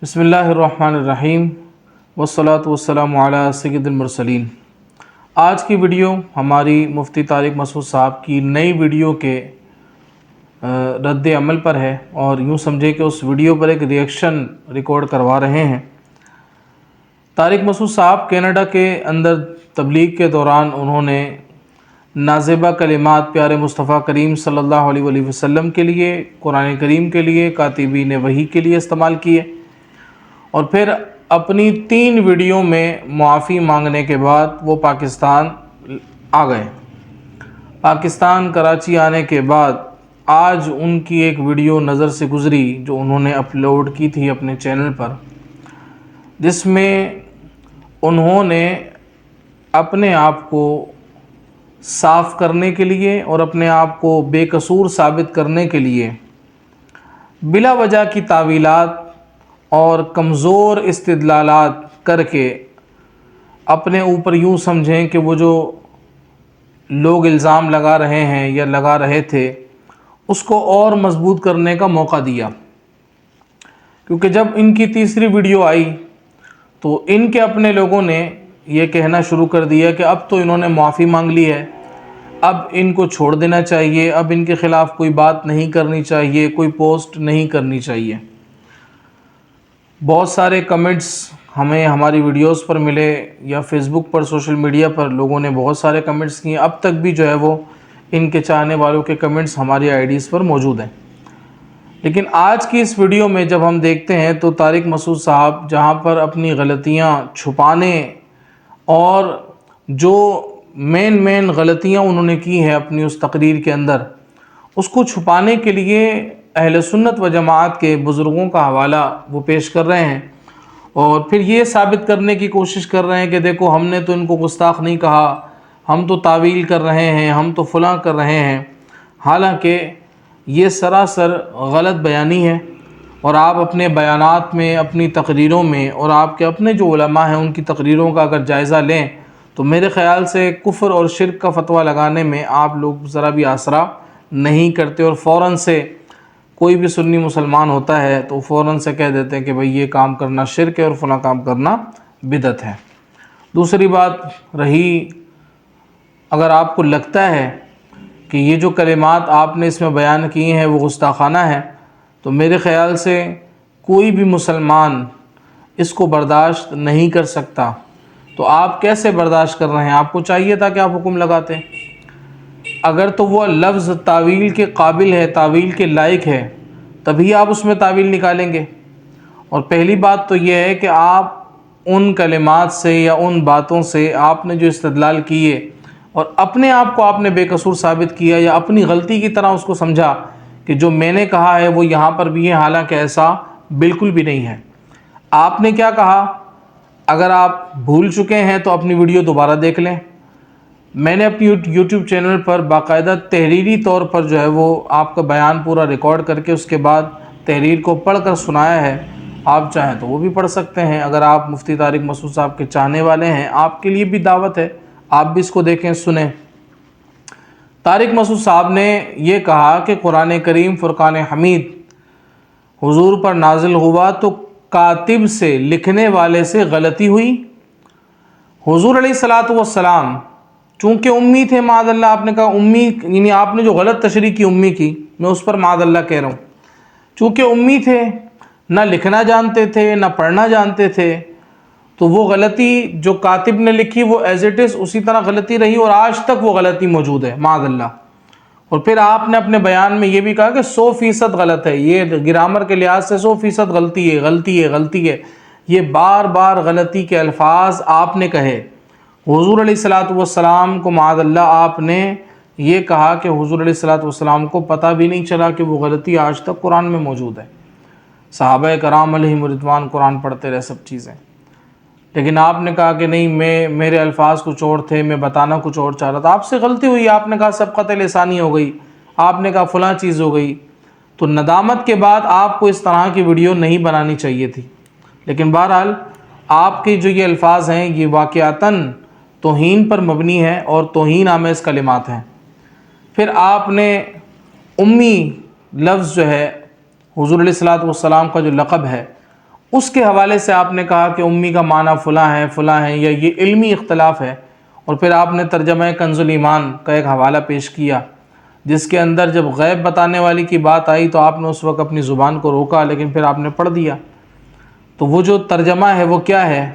بسم اللہ الرحمن الرحیم والصلاة والسلام علی سید المرسلین۔ آج کی ویڈیو ہماری مفتی طارق مسعود صاحب کی نئی ویڈیو کے رد عمل پر ہے، اور یوں سمجھے کہ اس ویڈیو پر ایک ریئیکشن ریکارڈ کروا رہے ہیں۔ طارق مسعود صاحب کینیڈا کے اندر تبلیغ کے دوران انہوں نے نازیبہ کلمات پیارے مصطفیٰ کریم صلی اللہ علیہ وآلہ وسلم کے لیے، قرآن کریم کے لیے، کاتبین وحی کے لیے استعمال کیے، اور پھر اپنی 3 ویڈیو میں معافی مانگنے کے بعد وہ پاکستان آ گئے۔ پاکستان کراچی آنے کے بعد آج ان کی ایک ویڈیو نظر سے گزری جو انہوں نے اپلوڈ کی تھی اپنے چینل پر، جس میں انہوں نے اپنے آپ کو صاف کرنے کے لیے اور اپنے آپ کو بے قصور ثابت کرنے کے لیے بلا وجہ کی تعویلات اور کمزور استدلالات کر کے اپنے اوپر یوں سمجھیں کہ وہ جو لوگ الزام لگا رہے ہیں یا لگا رہے تھے اس کو اور مضبوط کرنے کا موقع دیا، کیونکہ جب ان کی تیسری ویڈیو آئی تو ان کے اپنے لوگوں نے یہ کہنا شروع کر دیا کہ اب تو انہوں نے معافی مانگ لی ہے، اب ان کو چھوڑ دینا چاہیے، اب ان کے خلاف کوئی بات نہیں کرنی چاہیے، کوئی پوسٹ نہیں کرنی چاہیے۔ بہت سارے کمنٹس ہمیں ہماری ویڈیوز پر ملے، یا فیس بک پر، سوشل میڈیا پر لوگوں نے بہت سارے کمنٹس کیے۔ اب تک بھی جو ہے وہ ان کے چاہنے والوں کے کمنٹس ہماری آئی ڈیز پر موجود ہیں۔ لیکن آج کی اس ویڈیو میں جب ہم دیکھتے ہیں تو طارق مسعود صاحب جہاں پر اپنی غلطیاں چھپانے اور جو مین غلطیاں انہوں نے کی ہیں اپنی اس تقریر کے اندر، اس کو چھپانے کے لیے اہل سنت و جماعت کے بزرگوں کا حوالہ وہ پیش کر رہے ہیں، اور پھر یہ ثابت کرنے کی کوشش کر رہے ہیں کہ دیکھو ہم نے تو ان کو گستاخ نہیں کہا، ہم تو تعویل کر رہے ہیں، ہم تو فلاں کر رہے ہیں۔ حالانکہ یہ سراسر غلط بیانی ہے، اور آپ اپنے بیانات میں، اپنی تقریروں میں، اور آپ کے اپنے جو علماء ہیں ان کی تقریروں کا اگر جائزہ لیں تو میرے خیال سے کفر اور شرک کا فتویٰ لگانے میں آپ لوگ ذرا بھی آسرا نہیں کرتے، اور فوراً سے کوئی بھی سنی مسلمان ہوتا ہے تو فوراً سے کہہ دیتے ہیں کہ بھئی یہ کام کرنا شرک ہے اور فلاں کام کرنا بدعت ہے۔ دوسری بات رہی، اگر آپ کو لگتا ہے کہ یہ جو کلمات آپ نے اس میں بیان کیے ہیں وہ گستاخانہ ہے، تو میرے خیال سے کوئی بھی مسلمان اس کو برداشت نہیں کر سکتا۔ تو آپ کیسے برداشت کر رہے ہیں؟ آپ کو چاہیے تھا کہ آپ حکم لگاتے۔ اگر تو وہ لفظ تعویل کے قابل ہے، تعویل کے لائق ہے، تبھی آپ اس میں تعویل نکالیں گے۔ اور پہلی بات تو یہ ہے کہ آپ ان کلمات سے یا ان باتوں سے آپ نے جو استدلال کیے اور اپنے آپ کو آپ نے بے قصور ثابت کیا، یا اپنی غلطی کی طرح اس کو سمجھا کہ جو میں نے کہا ہے وہ یہاں پر بھی ہے، حالانکہ ایسا بالکل بھی نہیں ہے۔ آپ نے کیا کہا؟ اگر آپ بھول چکے ہیں تو اپنی ویڈیو دوبارہ دیکھ لیں۔ میں نے اپنی یوٹیوب چینل پر باقاعدہ تحریری طور پر جو ہے وہ آپ کا بیان پورا ریکارڈ کر کے اس کے بعد تحریر کو پڑھ کر سنایا ہے۔ آپ چاہیں تو وہ بھی پڑھ سکتے ہیں۔ اگر آپ مفتی طارق مسعود صاحب کے چاہنے والے ہیں، آپ کے لیے بھی دعوت ہے، آپ بھی اس کو دیکھیں، سنیں۔ طارق مسعود صاحب نے یہ کہا کہ قرآن کریم فرقان حمید حضور پر نازل ہوا تو کاتب سے، لکھنے والے سے غلطی ہوئی۔ حضور علیہ الصلوۃ والسلام چونکہ امی تھے، معاذ اللہ، آپ نے کہا امی، یعنی آپ نے جو غلط تشریح کی امی کی، میں اس پر معاذ اللہ کہہ رہا ہوں، چونکہ امی تھے، نہ لکھنا جانتے تھے نہ پڑھنا جانتے تھے، تو وہ غلطی جو کاتب نے لکھی وہ ایز اٹ از اسی طرح غلطی رہی، اور آج تک وہ غلطی موجود ہے، معاذ اللہ۔ اور پھر آپ نے اپنے بیان میں یہ بھی کہا کہ 100% غلط ہے، یہ گرامر کے لحاظ سے 100% غلطی ہے، غلطی ہے، غلطی ہے۔ یہ بار بار غلطی کے الفاظ آپ نے کہے۔ حضور علیہ الصلوۃ والسلام کو معاذ اللہ آپ نے یہ کہا کہ حضور علیہ الصلوۃ والسلام کو پتہ بھی نہیں چلا کہ وہ غلطی آج تک قرآن میں موجود ہے۔ صحابہ کرام علیہم رضوان قرآن پڑھتے رہے، سب چیزیں، لیکن آپ نے کہا کہ نہیں، میرے الفاظ کچھ اور تھے، میں بتانا کچھ اور چاہ رہا تھا۔ آپ سے غلطی ہوئی، آپ نے کہا سبقت لسانی ہو گئی، آپ نے کہا فلاں چیز ہو گئی۔ تو ندامت کے بعد آپ کو اس طرح کی ویڈیو نہیں بنانی چاہیے تھی، لیکن بہرحال آپ کے جو یہ الفاظ ہیں یہ واقعتاً توہین پر مبنی ہے اور توہین آمیز کلمات ہیں۔ پھر آپ نے امی لفظ جو ہے، حضور علیہ الصلوۃ والسلام کا جو لقب ہے، اس کے حوالے سے آپ نے کہا کہ امی کا معنی فلاں ہے یا یہ علمی اختلاف ہے، اور پھر آپ نے ترجمہ کنز الایمان کا ایک حوالہ پیش کیا جس کے اندر جب غیب بتانے والی کی بات آئی تو آپ نے اس وقت اپنی زبان کو روکا، لیکن پھر آپ نے پڑھ دیا۔ تو وہ جو ترجمہ ہے وہ کیا ہے؟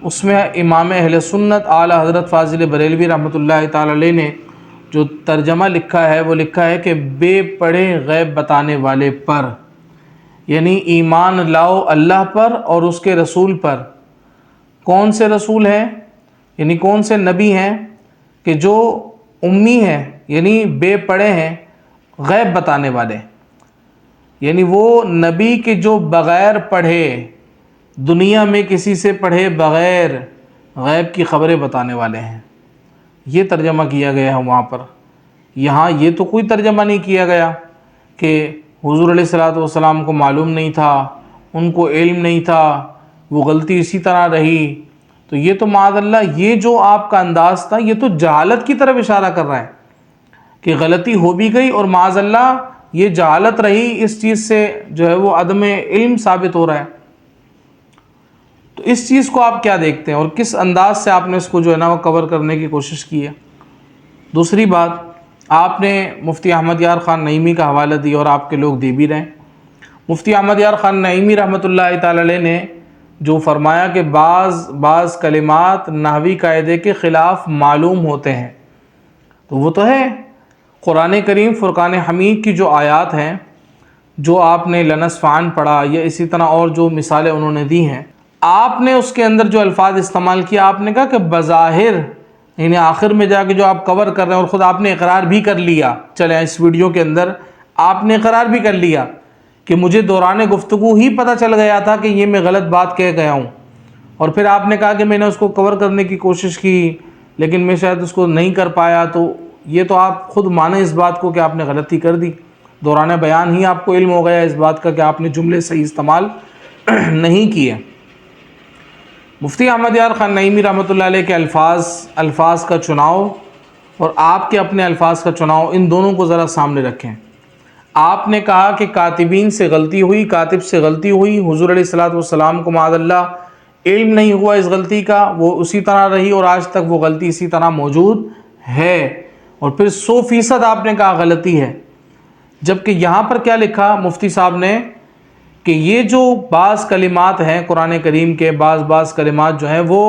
اس میں امام اہل سنت اعلیٰ حضرت فاضل بریلوی رحمۃ اللہ تعالی علیہ نے جو ترجمہ لکھا ہے وہ لکھا ہے کہ بے پڑھے غیب بتانے والے پر، یعنی ایمان لاؤ اللہ پر اور اس کے رسول پر۔ کون سے رسول ہیں؟ یعنی کون سے نبی ہیں کہ جو امی ہیں، یعنی بے پڑھے ہیں، غیب بتانے والے، یعنی وہ نبی کے جو بغیر پڑھے، دنیا میں کسی سے پڑھے بغیر غیب کی خبریں بتانے والے ہیں۔ یہ ترجمہ کیا گیا ہے وہاں پر۔ یہاں یہ تو کوئی ترجمہ نہیں کیا گیا کہ حضور علیہ الصلوۃ والسلام کو معلوم نہیں تھا، ان کو علم نہیں تھا، وہ غلطی اسی طرح رہی۔ تو یہ تو معاذ اللہ، یہ جو آپ کا انداز تھا یہ تو جہالت کی طرف اشارہ کر رہا ہے کہ غلطی ہو بھی گئی اور معاذ اللہ یہ جہالت رہی، اس چیز سے جو ہے وہ عدم علم ثابت ہو رہا ہے۔ تو اس چیز کو آپ کیا دیکھتے ہیں اور کس انداز سے آپ نے اس کو جو ہے نا وہ کور کرنے کی کوشش کی ہے؟ دوسری بات، آپ نے مفتی احمد یار خان نعیمی کا حوالہ دی اور آپ کے لوگ دے بھی رہے ہیں۔ مفتی احمد یار خان نعیمی رحمۃ اللہ تعالی علیہ نے جو فرمایا کہ بعض کلمات نحوی قاعدے کے خلاف معلوم ہوتے ہیں، تو وہ تو ہے قرآن کریم فرقان حمید کی جو آیات ہیں، جو آپ نے لنصفعن پڑھا یا اسی طرح اور جو مثالیں انہوں نے دی ہیں، آپ نے اس کے اندر جو الفاظ استعمال کیا، آپ نے کہا کہ بظاہر، یعنی آخر میں جا کے جو آپ کور کر رہے ہیں، اور خود آپ نے اقرار بھی کر لیا، چلیں اس ویڈیو کے اندر آپ نے اقرار بھی کر لیا کہ مجھے دوران گفتگو ہی پتہ چل گیا تھا کہ یہ میں غلط بات کہہ گیا ہوں، اور پھر آپ نے کہا کہ میں نے اس کو کور کرنے کی کوشش کی لیکن میں شاید اس کو نہیں کر پایا۔ تو یہ تو آپ خود مانیں اس بات کو کہ آپ نے غلطی کر دی، دوران بیان ہی آپ کو علم ہو گیا اس بات کا کہ آپ نے جملے صحیح استعمال نہیں کیے۔ مفتی احمد یار خان نعیمی رحمۃ اللہ علیہ کے الفاظ کا چناؤ اور آپ کے اپنے الفاظ کا چناؤ، ان دونوں کو ذرا سامنے رکھیں۔ آپ نے کہا کہ کاتبین سے غلطی ہوئی، کاتب سے غلطی ہوئی، حضور علیہ الصلوۃ والسلام کو معاذ اللہ علم نہیں ہوا اس غلطی کا، وہ اسی طرح رہی اور آج تک وہ غلطی اسی طرح موجود ہے، اور پھر 100% آپ نے کہا غلطی ہے۔ جبکہ یہاں پر کیا لکھا مفتی صاحب نے کہ یہ جو بعض کلمات ہیں قرآن کریم کے، بعض کلمات جو ہیں وہ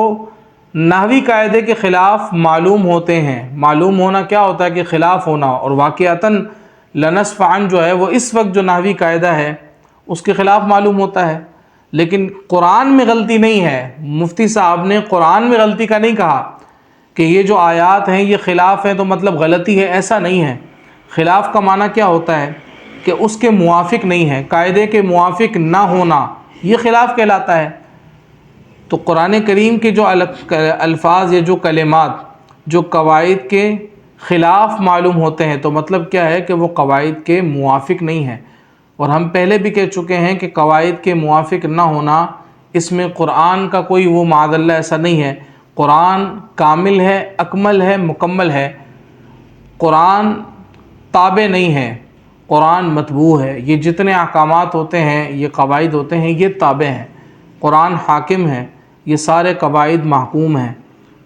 نحوی قاعدے کے خلاف معلوم ہوتے ہیں۔ معلوم ہونا کیا ہوتا ہے کہ خلاف ہونا، اور واقعتاً لنصفعن جو ہے وہ اس وقت جو نحوی قاعدہ ہے اس کے خلاف معلوم ہوتا ہے، لیکن قرآن میں غلطی نہیں ہے۔ مفتی صاحب نے قرآن میں غلطی کا نہیں کہا کہ یہ جو آیات ہیں یہ خلاف ہیں تو مطلب غلطی ہے، ایسا نہیں ہے۔ خلاف کا معنی کیا ہوتا ہے کہ اس کے موافق نہیں ہے، قاعدے کے موافق نہ ہونا، یہ خلاف کہلاتا ہے۔ تو قرآن کریم کے جو الفاظ یا جو کلمات جو قواعد کے خلاف معلوم ہوتے ہیں تو مطلب کیا ہے کہ وہ قواعد کے موافق نہیں ہیں، اور ہم پہلے بھی کہہ چکے ہیں کہ قواعد کے موافق نہ ہونا اس میں قرآن کا کوئی وہ معاذ اللہ ایسا نہیں ہے۔ قرآن کامل ہے، اکمل ہے، مکمل ہے، قرآن تابع نہیں ہے، قرآن متبوع ہے۔ یہ جتنے احکامات ہوتے ہیں، یہ قواعد ہوتے ہیں، یہ تابع ہیں۔ قرآن حاکم ہے، یہ سارے قواعد محکوم ہیں۔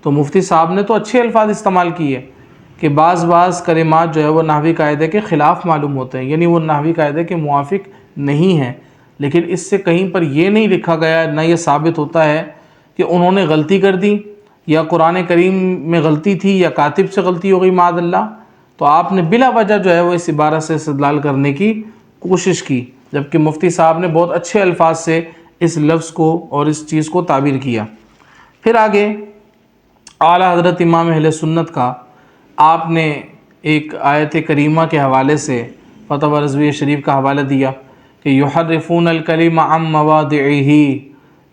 تو مفتی صاحب نے تو اچھے الفاظ استعمال کیے کہ بعض کلمات جو ہے وہ نحوی قاعدے کے خلاف معلوم ہوتے ہیں، یعنی وہ نحوی قاعدے کے موافق نہیں ہیں، لیکن اس سے کہیں پر یہ نہیں لکھا گیا، نہ یہ ثابت ہوتا ہے کہ انہوں نے غلطی کر دی یا قرآن کریم میں غلطی تھی یا کاتب سے غلطی ہو گئی معاذ اللہ۔ تو آپ نے بلا وجہ جو ہے وہ اس عبارت سے استدلال کرنے کی کوشش کی، جبکہ مفتی صاحب نے بہت اچھے الفاظ سے اس لفظ کو اور اس چیز کو تعبیر کیا۔ پھر آگے اعلیٰ حضرت امام اہل سنت کا آپ نے ایک آیت کریمہ کے حوالے سے فتح رضویہ شریف کا حوالہ دیا کہ یحرفون الکلم عن مواضعہ۔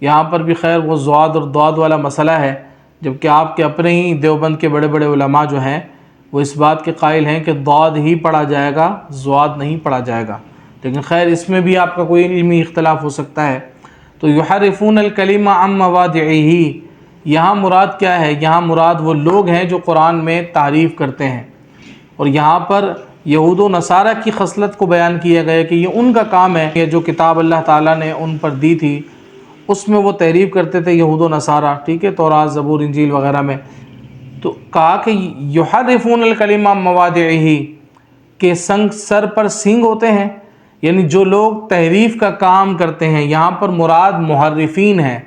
یہاں پر بھی خیر وہ ضاد اور ضاد والا مسئلہ ہے، جبکہ آپ کے اپنے ہی دیوبند کے بڑے بڑے علماء جو ہیں وہ اس بات کے قائل ہیں کہ ضاد ہی پڑھا جائے گا، ضاد نہیں پڑھا جائے گا، لیکن خیر اس میں بھی آپ کا کوئی علمی اختلاف ہو سکتا ہے۔ تو یحرفون الکلم عن مواضعہ، یہاں مراد کیا ہے؟ یہاں مراد وہ لوگ ہیں جو قرآن میں تعریف کرتے ہیں، اور یہاں پر یہود و نصارہ کی خصلت کو بیان کیا گیا کہ یہ ان کا کام ہے، یہ جو کتاب اللہ تعالیٰ نے ان پر دی تھی اس میں وہ تحریف کرتے تھے یہود و نصارہ، ٹھیک ہے، تورات، زبور، انجیل وغیرہ میں. تو کہا کہ یحرفون الکلم عن مواضعہ، کہ سنگ سر پر سینگ ہوتے ہیں، یعنی جو لوگ تحریف کا کام کرتے ہیں. یہاں پر مراد محرفین ہیں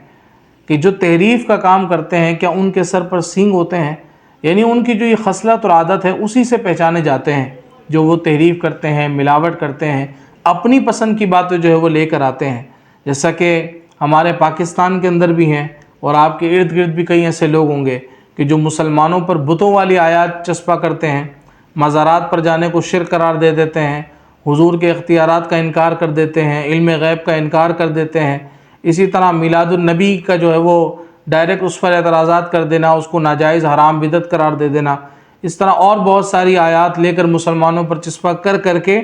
کہ جو تحریف کا کام کرتے ہیں، کیا ان کے سر پر سینگ ہوتے ہیں؟ یعنی ان کی جو یہ خصلت اور عادت ہے اسی سے پہچانے جاتے ہیں، جو وہ تحریف کرتے ہیں، ملاوٹ کرتے ہیں، اپنی پسند کی باتیں جو ہے وہ لے کر آتے ہیں. جیسا کہ ہمارے پاکستان کے اندر بھی ہیں، اور آپ کے ارد گرد بھی کئی ایسے لوگ ہوں گے کہ جو مسلمانوں پر بتوں والی آیات چسپاں کرتے ہیں، مزارات پر جانے کو شرک قرار دے دیتے ہیں، حضور کے اختیارات کا انکار کر دیتے ہیں، علم غیب کا انکار کر دیتے ہیں. اسی طرح میلاد النبی کا جو ہے وہ ڈائریکٹ اس پر اعتراضات کر دینا، اس کو ناجائز حرام بدعت قرار دے دینا. اس طرح اور بہت ساری آیات لے کر مسلمانوں پر چسپاں کر کے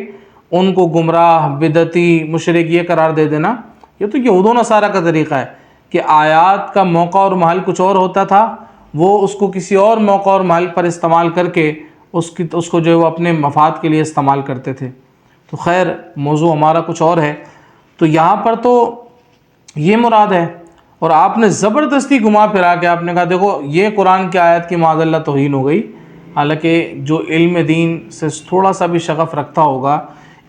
ان کو گمراہ، بدعتی، مشرک یہ قرار دے دینا. یہ تو یہود و نصارہ کا طریقہ ہے کہ آیات کا موقع اور محل کچھ اور ہوتا تھا، وہ اس کو کسی اور موقع اور محل پر استعمال کر کے اس کو جو ہے وہ اپنے مفاد کے لیے استعمال کرتے تھے. تو خیر موضوع ہمارا کچھ اور ہے. تو یہاں پر تو یہ مراد ہے، اور آپ نے زبردستی گھما پھرا کے آپ نے کہا دیکھو یہ قرآن کی آیت کی معاذ اللہ توہین ہو گئی. حالانکہ جو علم دین سے تھوڑا سا بھی شغف رکھتا ہوگا،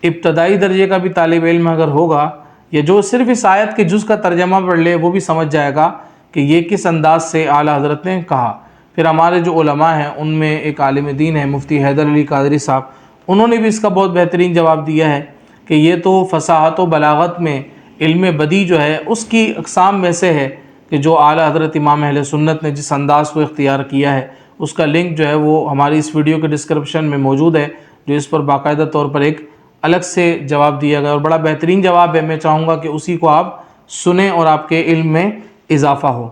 ابتدائی درجے کا بھی طالب علم اگر ہوگا، یا جو صرف اس آیت کے جز کا ترجمہ پڑھ لے، وہ بھی سمجھ جائے گا کہ یہ کس انداز سے اعلیٰ حضرت نے کہا. پھر ہمارے جو علماء ہیں ان میں ایک عالم دین ہے مفتی حیدر علی قادری صاحب، انہوں نے بھی اس کا بہت بہترین جواب دیا ہے کہ یہ تو فصاحت و بلاغت میں علم بدیع جو ہے اس کی اقسام میں سے ہے کہ جو اعلیٰ حضرت امام اہل سنت نے جس انداز کو اختیار کیا ہے، اس کا لنک جو ہے وہ ہماری اس ویڈیو کے ڈسکرپشن میں موجود ہے، جو اس پر باقاعدہ طور پر ایک الگ سے جواب دیا گیا، اور بڑا بہترین جواب ہے. میں چاہوں گا کہ اسی کو آپ سنیں اور آپ کے علم میں اضافہ ہو.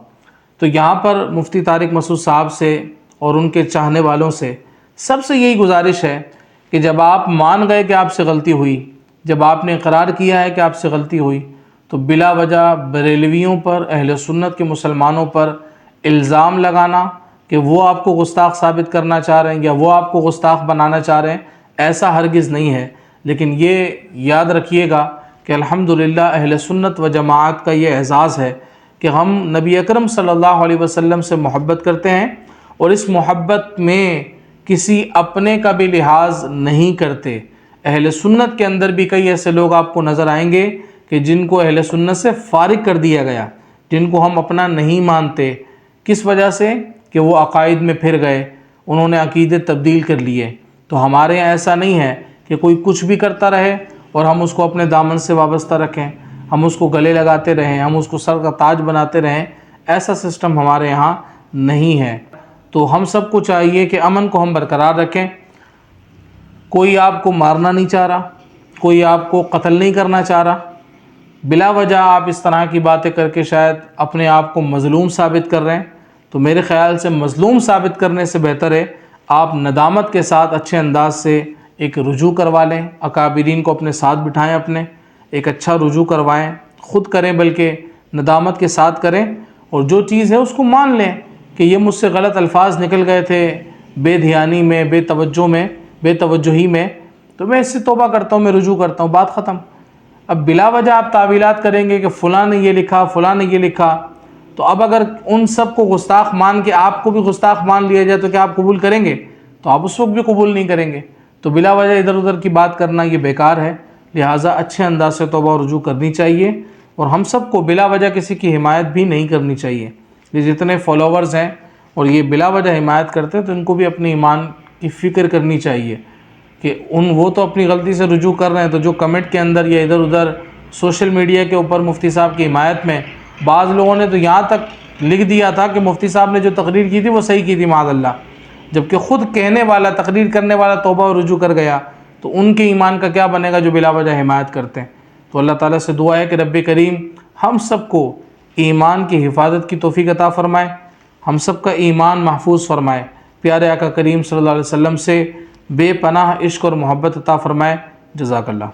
تو یہاں پر مفتی طارق مسعود صاحب سے اور ان کے چاہنے والوں سے سب سے یہی گزارش ہے کہ جب آپ مان گئے کہ آپ سے غلطی ہوئی، جب آپ نے اقرار کیا ہے کہ آپ سے غلطی ہوئی، تو بلا وجہ بریلویوں پر، اہل سنت کے مسلمانوں پر الزام لگانا کہ وہ آپ کو گستاخ ثابت کرنا چاہ رہے ہیں یا وہ آپ کو گستاخ بنانا چاہ رہے ہیں، ایسا ہرگز نہیں ہے. لیکن یہ یاد رکھیے گا کہ الحمدللہ اہل سنت و جماعت کا یہ اعزاز ہے کہ ہم نبی اکرم صلی اللہ علیہ وسلم سے محبت کرتے ہیں، اور اس محبت میں کسی اپنے کا بھی لحاظ نہیں کرتے. اہل سنت کے اندر بھی کئی ایسے لوگ آپ کو نظر آئیں گے کہ جن کو اہل سنت سے فارغ کر دیا گیا، جن کو ہم اپنا نہیں مانتے. کس وجہ سے؟ کہ وہ عقائد میں پھر گئے، انہوں نے عقیدے تبدیل کر لیے. تو ہمارے یہاں ایسا نہیں ہے کہ کوئی کچھ بھی کرتا رہے اور ہم اس کو اپنے دامن سے وابستہ رکھیں، ہم اس کو گلے لگاتے رہیں، ہم اس کو سر کا تاج بناتے رہیں. ایسا سسٹم ہمارے یہاں نہیں ہے. تو ہم سب کو چاہیے کہ امن کو ہم برقرار رکھیں. کوئی آپ کو مارنا نہیں چاہ رہا، کوئی آپ کو قتل نہیں کرنا چاہ رہا. بلا وجہ آپ اس طرح کی باتیں کر کے شاید اپنے آپ کو مظلوم ثابت کر رہے ہیں. تو میرے خیال سے مظلوم ثابت کرنے سے بہتر ہے آپ ندامت کے ساتھ اچھے انداز سے ایک رجوع کروا لیں، اکابرین کو اپنے ساتھ بٹھائیں، اپنے ایک اچھا رجوع کروائیں، خود کریں بلکہ ندامت کے ساتھ کریں، اور جو چیز ہے اس کو مان لیں کہ یہ مجھ سے غلط الفاظ نکل گئے تھے بے دھیانی میں، بے توجہی میں، تو میں اس سے توبہ کرتا ہوں، میں رجوع کرتا ہوں، بات ختم. اب بلا وجہ آپ تعویلات کریں گے کہ فلاں نے یہ لکھا، فلاں نے یہ لکھا، تو اب اگر ان سب کو گستاخ مان کے آپ کو بھی گستاخ مان لیا جائے تو کیا آپ قبول کریں گے؟ تو آپ اس وقت بھی قبول نہیں کریں گے. تو بلا وجہ ادھر ادھر کی بات کرنا یہ بیکار ہے. لہٰذا اچھے انداز سے توبہ و رجوع کرنی چاہیے، اور ہم سب کو بلا وجہ کسی کی حمایت بھی نہیں کرنی چاہیے. یہ جتنے فالوورز ہیں اور یہ بلا وجہ حمایت کرتے ہیں تو ان کو بھی اپنے ایمان کی فکر کرنی چاہیے کہ وہ تو اپنی غلطی سے رجوع کر رہے ہیں. تو جو کمنٹ کے اندر یا ادھر ادھر سوشل میڈیا کے اوپر مفتی صاحب کی حمایت میں بعض لوگوں نے تو یہاں تک لکھ دیا تھا کہ مفتی صاحب نے جو تقریر کی تھی وہ صحیح کی تھی معاذ اللہ، جبکہ خود کہنے والا، تقریر کرنے والا توبہ و رجوع کر گیا، تو ان کے ایمان کا کیا بنے گا جو بلا وجہ حمایت کرتے ہیں. تو اللہ تعالیٰ سے دعا ہے کہ رب کریم ہم سب کو ایمان کی حفاظت کی توفیق عطا فرمائے، ہم سب کا ایمان محفوظ فرمائے، پیارے آقا کریم صلی اللہ علیہ وسلم سے بے پناہ عشق اور محبت عطا فرمائے. جزاک اللہ.